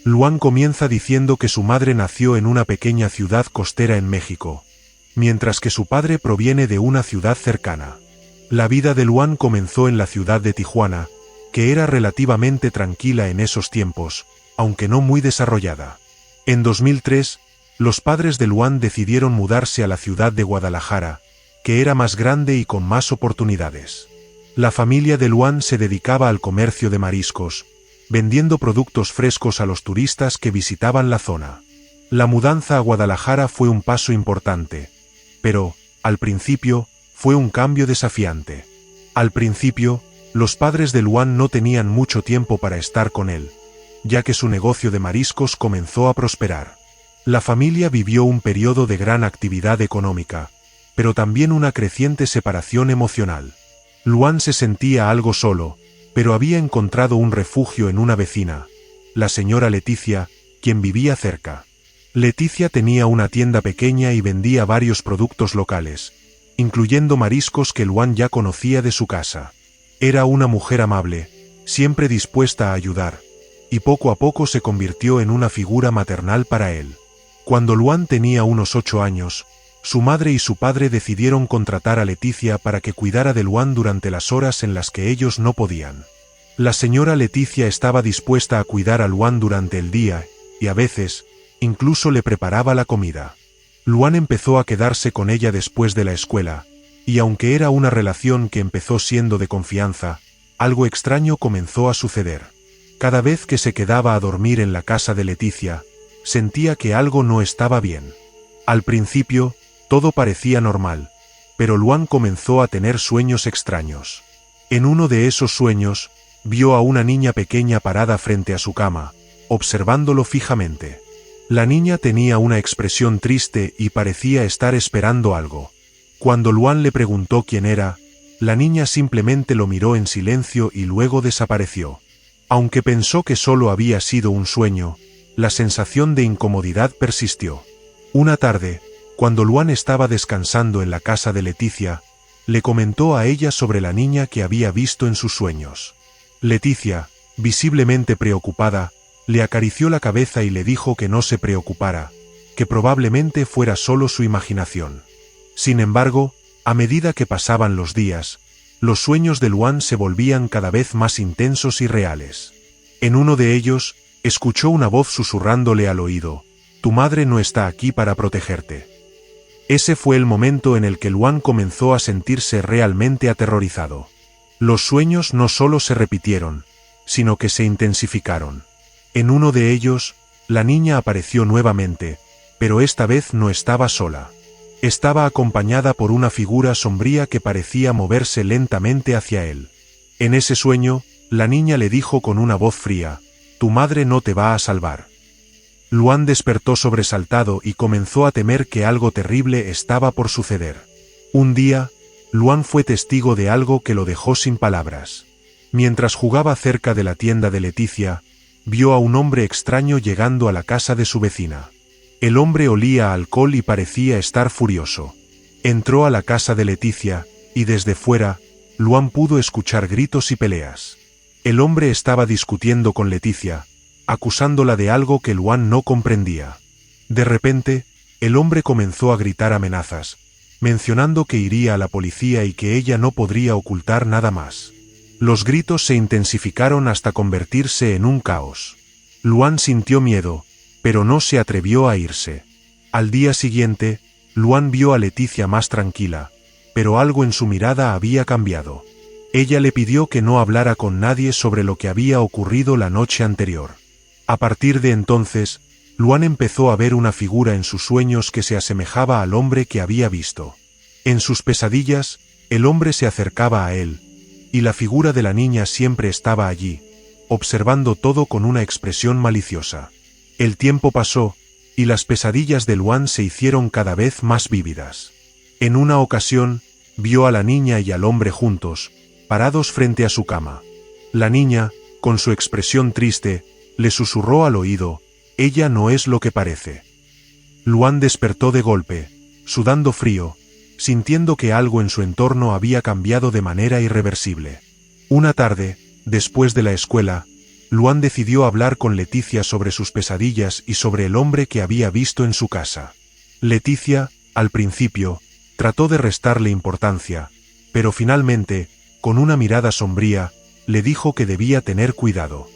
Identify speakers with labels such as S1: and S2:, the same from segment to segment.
S1: Luan comienza diciendo que su madre nació en una pequeña ciudad costera en México, mientras que su padre proviene de una ciudad cercana. La vida de Luan comenzó en la ciudad de Tijuana, que era relativamente tranquila en esos tiempos, aunque no muy desarrollada. En 2003, los padres de Luan decidieron mudarse a la ciudad de Guadalajara, que era más grande y con más oportunidades. La familia de Luan se dedicaba al comercio de mariscos, vendiendo productos frescos a los turistas que visitaban la zona. La mudanza a Guadalajara fue un paso importante, pero, al principio, fue un cambio desafiante. Al principio, los padres de Luan no tenían mucho tiempo para estar con él, ya que su negocio de mariscos comenzó a prosperar. La familia vivió un periodo de gran actividad económica, pero también una creciente separación emocional. Luan se sentía algo solo, pero había encontrado un refugio en una vecina, la señora Leticia, quien vivía cerca. Leticia tenía una tienda pequeña y vendía varios productos locales, incluyendo mariscos que Luan ya conocía de su casa. Era una mujer amable, siempre dispuesta a ayudar, y poco a poco se convirtió en una figura maternal para él. Cuando Luan tenía unos 8 años, su madre y su padre decidieron contratar a Leticia para que cuidara de Luan durante las horas en las que ellos no podían. La señora Leticia estaba dispuesta a cuidar a Luan durante el día, y a veces, incluso le preparaba la comida. Luan empezó a quedarse con ella después de la escuela, y aunque era una relación que empezó siendo de confianza, algo extraño comenzó a suceder. Cada vez que se quedaba a dormir en la casa de Leticia, sentía que algo no estaba bien. Al principio, todo parecía normal, pero Luan comenzó a tener sueños extraños. En uno de esos sueños, vio a una niña pequeña parada frente a su cama, observándolo fijamente. La niña tenía una expresión triste y parecía estar esperando algo. Cuando Luan le preguntó quién era, la niña simplemente lo miró en silencio y luego desapareció. Aunque pensó que solo había sido un sueño, la sensación de incomodidad persistió. Una tarde, cuando Luan estaba descansando en la casa de Leticia, le comentó a ella sobre la niña que había visto en sus sueños. Leticia, visiblemente preocupada, le acarició la cabeza y le dijo que no se preocupara, que probablemente fuera solo su imaginación. Sin embargo, a medida que pasaban los días, los sueños de Luan se volvían cada vez más intensos y reales. En uno de ellos, escuchó una voz susurrándole al oído: «Tu madre no está aquí para protegerte». Ese fue el momento en el que Luan comenzó a sentirse realmente aterrorizado. Los sueños no solo se repitieron, sino que se intensificaron. En uno de ellos, la niña apareció nuevamente, pero esta vez no estaba sola. Estaba acompañada por una figura sombría que parecía moverse lentamente hacia él. En ese sueño, la niña le dijo con una voz fría: «Tu madre no te va a salvar». Luan despertó sobresaltado y comenzó a temer que algo terrible estaba por suceder. Un día, Luan fue testigo de algo que lo dejó sin palabras. Mientras jugaba cerca de la tienda de Leticia, vio a un hombre extraño llegando a la casa de su vecina. El hombre olía a alcohol y parecía estar furioso. Entró a la casa de Leticia, y desde fuera, Luan pudo escuchar gritos y peleas. El hombre estaba discutiendo con Leticia, acusándola de algo que Luan no comprendía. De repente, el hombre comenzó a gritar amenazas, mencionando que iría a la policía y que ella no podría ocultar nada más. Los gritos se intensificaron hasta convertirse en un caos. Luan sintió miedo, pero no se atrevió a irse. Al día siguiente, Luan vio a Leticia más tranquila, pero algo en su mirada había cambiado. Ella le pidió que no hablara con nadie sobre lo que había ocurrido la noche anterior. A partir de entonces, Luan empezó a ver una figura en sus sueños que se asemejaba al hombre que había visto. En sus pesadillas, el hombre se acercaba a él, y la figura de la niña siempre estaba allí, observando todo con una expresión maliciosa. El tiempo pasó, y las pesadillas de Luan se hicieron cada vez más vívidas. En una ocasión, vio a la niña y al hombre juntos, parados frente a su cama. La niña, con su expresión triste, le susurró al oído: «Ella no es lo que parece». Luan despertó de golpe, sudando frío, sintiendo que algo en su entorno había cambiado de manera irreversible. Una tarde, después de la escuela, Luan decidió hablar con Leticia sobre sus pesadillas y sobre el hombre que había visto en su casa. Leticia, al principio, trató de restarle importancia, pero finalmente, con una mirada sombría, le dijo que debía tener cuidado.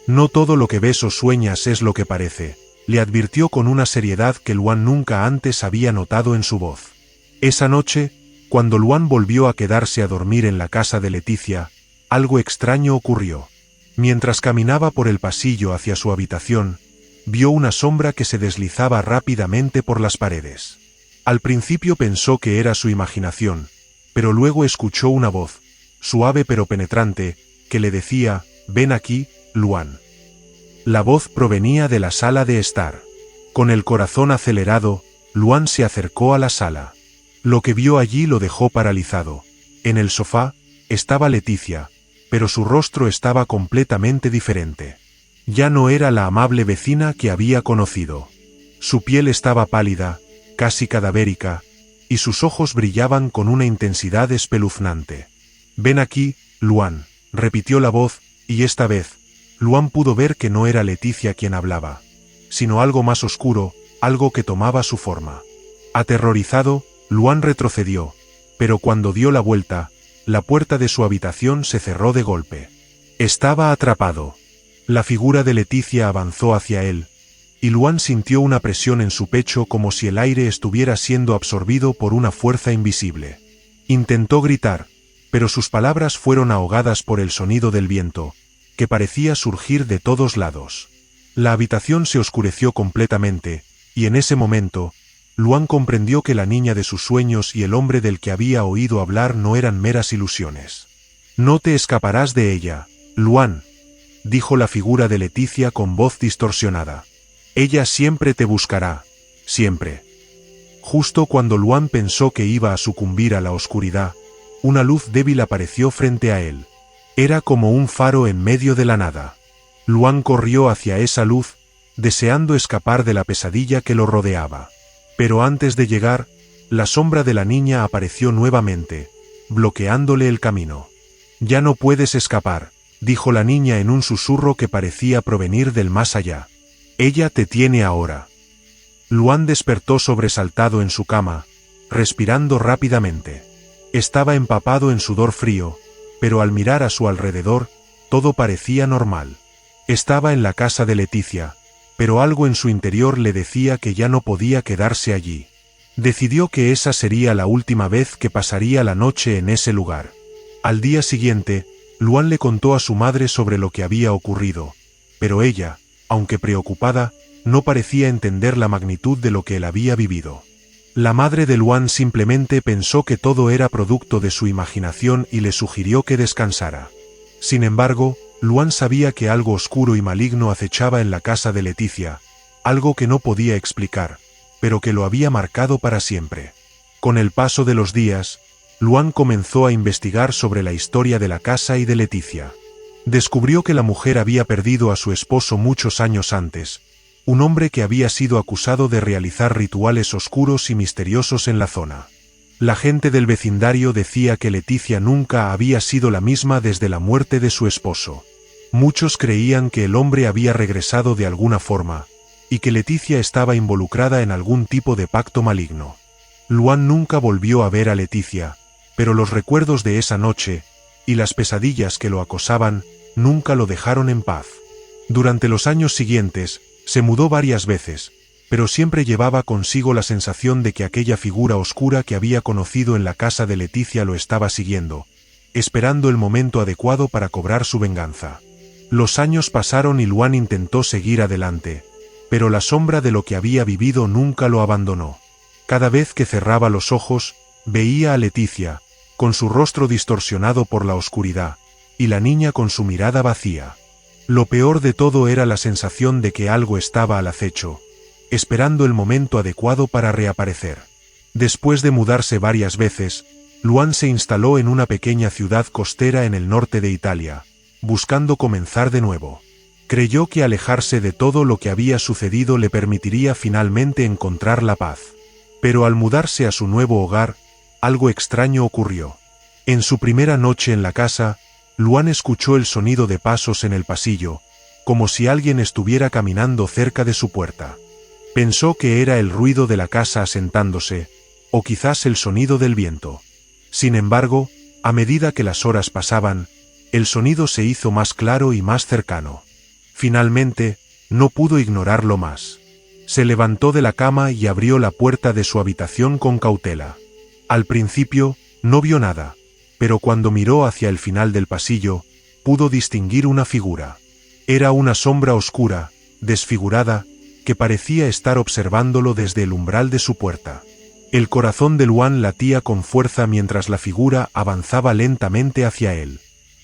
S1: No todo lo que ves o sueñas es lo que parece, le advirtió con una seriedad que Luan nunca antes había notado en su voz. Esa noche, cuando Luan volvió a quedarse a dormir en la casa de Leticia, algo extraño ocurrió. Mientras caminaba por el pasillo hacia su habitación, vio una sombra que se deslizaba rápidamente por las paredes. Al principio pensó que era su imaginación, pero luego escuchó una voz, suave pero penetrante, que le decía: «Ven aquí, Luan». La voz provenía de la sala de estar. Con el corazón acelerado, Luan se acercó a la sala. Lo que vio allí lo dejó paralizado. En el sofá estaba Leticia, pero su rostro estaba completamente diferente. Ya no era la amable vecina que había conocido. Su piel estaba pálida, casi cadavérica, y sus ojos brillaban con una intensidad espeluznante. «Ven aquí, Luan», repitió la voz, y esta vez, Luan pudo ver que no era Leticia quien hablaba, sino algo más oscuro, algo que tomaba su forma. Aterrorizado, Luan retrocedió, pero cuando dio la vuelta, la puerta de su habitación se cerró de golpe. Estaba atrapado. La figura de Leticia avanzó hacia él, y Luan sintió una presión en su pecho como si el aire estuviera siendo absorbido por una fuerza invisible. Intentó gritar, pero sus palabras fueron ahogadas por el sonido del viento, que parecía surgir de todos lados. La habitación se oscureció completamente, y en ese momento, Luan comprendió que la niña de sus sueños y el hombre del que había oído hablar no eran meras ilusiones. «No te escaparás de ella, Luan», dijo la figura de Leticia con voz distorsionada. «Ella siempre te buscará, siempre». Justo cuando Luan pensó que iba a sucumbir a la oscuridad, una luz débil apareció frente a él. Era como un faro en medio de la nada. Luan corrió hacia esa luz, deseando escapar de la pesadilla que lo rodeaba. Pero antes de llegar, la sombra de la niña apareció nuevamente, bloqueándole el camino. «Ya no puedes escapar», dijo la niña en un susurro que parecía provenir del más allá. «Ella te tiene ahora». Luan despertó sobresaltado en su cama, respirando rápidamente. Estaba empapado en sudor frío, pero al mirar a su alrededor, todo parecía normal. Estaba en la casa de Leticia, pero algo en su interior le decía que ya no podía quedarse allí. Decidió que esa sería la última vez que pasaría la noche en ese lugar. Al día siguiente, Luan le contó a su madre sobre lo que había ocurrido, pero ella, aunque preocupada, no parecía entender la magnitud de lo que él había vivido. La madre de Luan simplemente pensó que todo era producto de su imaginación y le sugirió que descansara. Sin embargo, Luan sabía que algo oscuro y maligno acechaba en la casa de Leticia, algo que no podía explicar, pero que lo había marcado para siempre. Con el paso de los días, Luan comenzó a investigar sobre la historia de la casa y de Leticia. Descubrió que la mujer había perdido a su esposo muchos años antes, un hombre que había sido acusado de realizar rituales oscuros y misteriosos en la zona. La gente del vecindario decía que Leticia nunca había sido la misma desde la muerte de su esposo. Muchos creían que el hombre había regresado de alguna forma, y que Leticia estaba involucrada en algún tipo de pacto maligno. Luan nunca volvió a ver a Leticia, pero los recuerdos de esa noche, y las pesadillas que lo acosaban, nunca lo dejaron en paz. Durante los años siguientes, se mudó varias veces, pero siempre llevaba consigo la sensación de que aquella figura oscura que había conocido en la casa de Leticia lo estaba siguiendo, esperando el momento adecuado para cobrar su venganza. Los años pasaron y Luan intentó seguir adelante, pero la sombra de lo que había vivido nunca lo abandonó. Cada vez que cerraba los ojos, veía a Leticia, con su rostro distorsionado por la oscuridad, y la niña con su mirada vacía. Lo peor de todo era la sensación de que algo estaba al acecho, esperando el momento adecuado para reaparecer. Después de mudarse varias veces, Luan se instaló en una pequeña ciudad costera en el norte de Italia, buscando comenzar de nuevo. Creyó que alejarse de todo lo que había sucedido le permitiría finalmente encontrar la paz. Pero al mudarse a su nuevo hogar, algo extraño ocurrió. En su primera noche en la casa, Luan escuchó el sonido de pasos en el pasillo, como si alguien estuviera caminando cerca de su puerta. Pensó que era el ruido de la casa asentándose, o quizás el sonido del viento. Sin embargo, a medida que las horas pasaban, el sonido se hizo más claro y más cercano. Finalmente, no pudo ignorarlo más. Se levantó de la cama y abrió la puerta de su habitación con cautela. Al principio, no vio nada, pero cuando miró hacia el final del pasillo, pudo distinguir una figura. Era una sombra oscura, desfigurada, que parecía estar observándolo desde el umbral de su puerta. El corazón de Luan latía con fuerza mientras la figura avanzaba lentamente hacia él.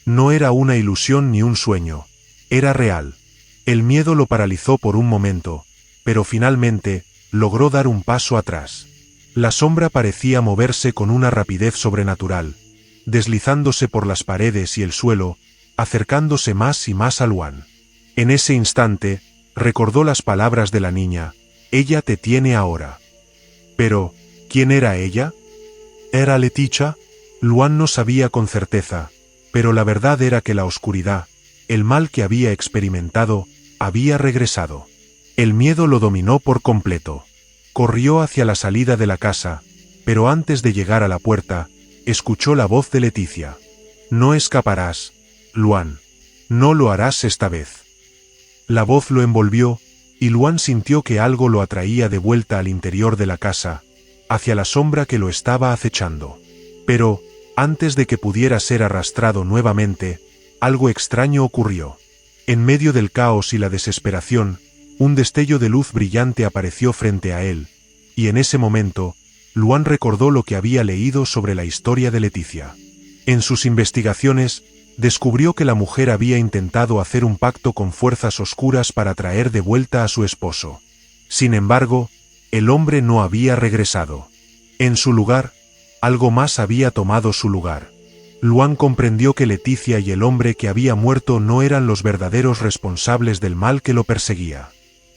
S1: No era una ilusión ni un sueño, era real. El miedo lo paralizó por un momento, pero finalmente, logró dar un paso atrás. La sombra parecía moverse con una rapidez sobrenatural, deslizándose por las paredes y el suelo, acercándose más y más a Luan. En ese instante, recordó las palabras de la niña: «Ella te tiene ahora». Pero, ¿quién era ella? ¿Era Leticia? Luan no sabía con certeza, pero la verdad era que la oscuridad, el mal que había experimentado, había regresado. El miedo lo dominó por completo. Corrió hacia la salida de la casa, pero antes de llegar a la puerta, escuchó la voz de Leticia. «No escaparás, Luan. No lo harás esta vez». La voz lo envolvió, y Luan sintió que algo lo atraía de vuelta al interior de la casa, hacia la sombra que lo estaba acechando. Pero, antes de que pudiera ser arrastrado nuevamente, algo extraño ocurrió. En medio del caos y la desesperación, un destello de luz brillante apareció frente a él, y en ese momento, Luan recordó lo que había leído sobre la historia de Leticia. En sus investigaciones, descubrió que la mujer había intentado hacer un pacto con fuerzas oscuras para traer de vuelta a su esposo. Sin embargo, el hombre no había regresado. En su lugar, algo más había tomado su lugar. Luan comprendió que Leticia y el hombre que había muerto no eran los verdaderos responsables del mal que lo perseguía.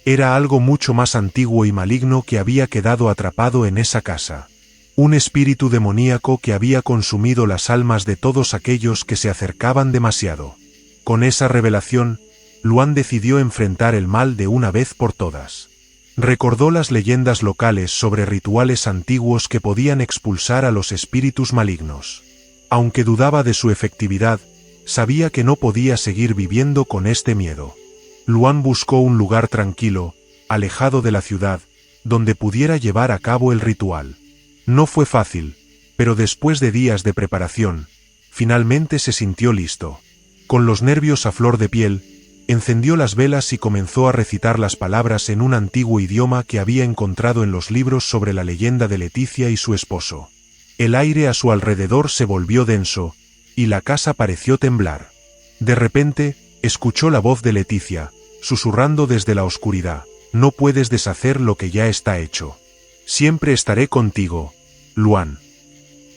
S1: Era algo mucho más antiguo y maligno que había quedado atrapado en esa casa. Un espíritu demoníaco que había consumido las almas de todos aquellos que se acercaban demasiado. Con esa revelación, Luan decidió enfrentar el mal de una vez por todas. Recordó las leyendas locales sobre rituales antiguos que podían expulsar a los espíritus malignos. Aunque dudaba de su efectividad, sabía que no podía seguir viviendo con este miedo. Luan buscó un lugar tranquilo, alejado de la ciudad, donde pudiera llevar a cabo el ritual. No fue fácil, pero después de días de preparación, finalmente se sintió listo. Con los nervios a flor de piel, encendió las velas y comenzó a recitar las palabras en un antiguo idioma que había encontrado en los libros sobre la leyenda de Leticia y su esposo. El aire a su alrededor se volvió denso, y la casa pareció temblar. De repente, escuchó la voz de Leticia, susurrando desde la oscuridad: «No puedes deshacer lo que ya está hecho. Siempre estaré contigo, Luan».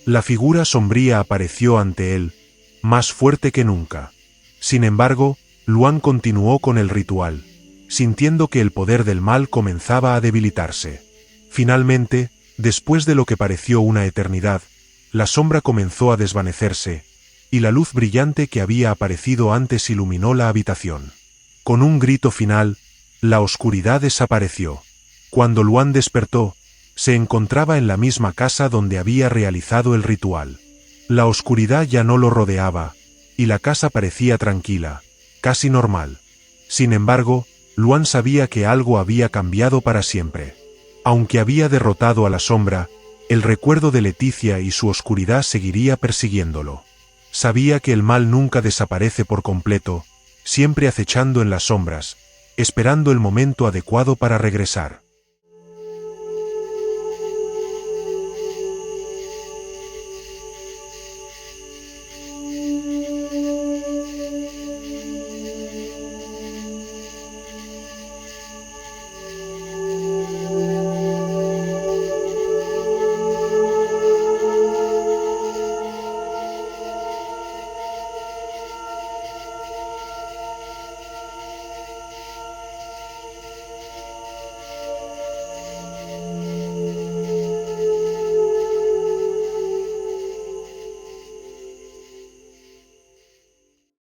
S1: La figura sombría apareció ante él, más fuerte que nunca. Sin embargo, Luan continuó con el ritual, sintiendo que el poder del mal comenzaba a debilitarse. Finalmente, después de lo que pareció una eternidad, la sombra comenzó a desvanecerse, y la luz brillante que había aparecido antes iluminó la habitación. Con un grito final, la oscuridad desapareció. Cuando Luan despertó, se encontraba en la misma casa donde había realizado el ritual. La oscuridad ya no lo rodeaba, y la casa parecía tranquila, casi normal. Sin embargo, Luan sabía que algo había cambiado para siempre. Aunque había derrotado a la sombra, el recuerdo de Leticia y su oscuridad seguiría persiguiéndolo. Sabía que el mal nunca desaparece por completo, siempre acechando en las sombras, esperando el momento adecuado para regresar.